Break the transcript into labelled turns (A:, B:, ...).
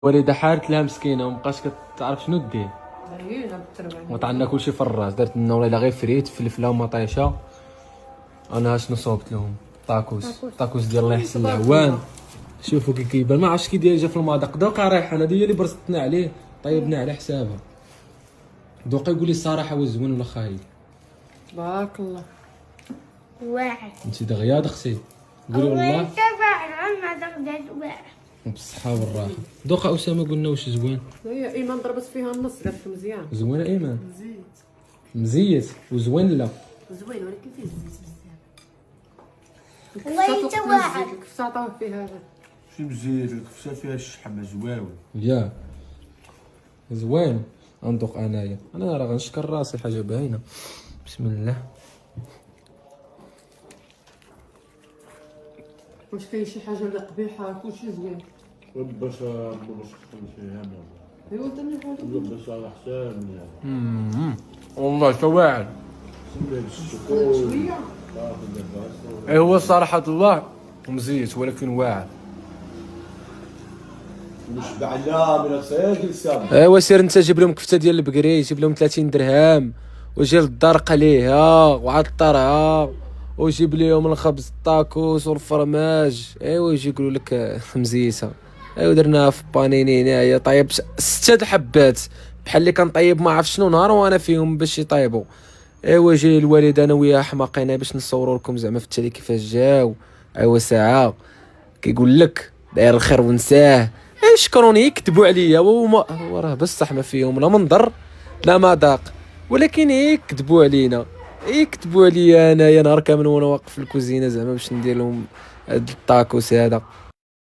A: والدة حارت لها مسكينه ومبقاش كتعرف شنو دير.
B: عيونها بالتربه.
A: وطعنا كلشي في الراس، درت لنا والله غير فريت فلفله ومطيشه. انا شنو صوبت لهم؟ طاكوس ديال الله يحسن العوان. شوفوا كي كيبان، ما عرفتش كي داير جا في المذاق. دوقه ريحانه هذه هي اللي برزتنا عليه، طيبنا على حسابها. دوقه يقول لي الصراحه واش زوين ولا خايب.
B: بارك الله.
C: واعر.
A: انت دغيا اختي قولي والله
C: ما تقدر واعر.
A: بالصحه والراحه. دوقه اسامه قلنا واش زوين.
B: هي ايمان ضربت فيها النص قالت مزيان.
A: زوينه ايمان.
B: زيت.
A: مزيت وزوين لا.
B: زوين ولكن فيه الزيت بزاف.
C: والله انت واعر.
B: الكفته عطاوه فيها هذا.
D: شي مزيت الكفته فيها الشحمه زواوي.
A: يا زوين. غندوق انايا، انا راه غنشكر راسي، حاجه باينه. بسم الله.
B: واش كاين شي حاجه اللي قبيحه؟ كلشي زوين.
D: باش تخلي فيها
B: ايوا انت اللي حاجه.
D: باش على حساب يعني.
A: والله شواعر.
B: شويه.
A: اي هو صراحه الله مزيت ولكن واعر.
D: مش بعنا من الصياد لسام.
A: ايوا سير انت جيب لهم كفته ديال البقري، جيب لهم 30 درهم وجي للدار قليها وعطرها، وجيب لهم الخبز الطاكوس والفرماج. ايوا يجي يقولوا لك مزيته. ايوا درناها في بانيني هنايا، طيب 6 حبات بحال اللي كنطيب ما عرف شنو نهار وانا فيهم باش يطيبوا. ايوا جاي الوالد انا وياه حماقين باش نصوروا لكم زعما في التالي كيفاش جاو. ايوا ساعه كيقول لك داير الخير ونساه. يشكروني يكذبوا عليا وراه بصح ما فيهم لا منظر لا مذاق، ولكن يكذبوا علينا، يكذبوا عليا انايا نهار كامل وانا واقف في الكوزينه زعما باش ندير لهم هاد الطاكوس هذا.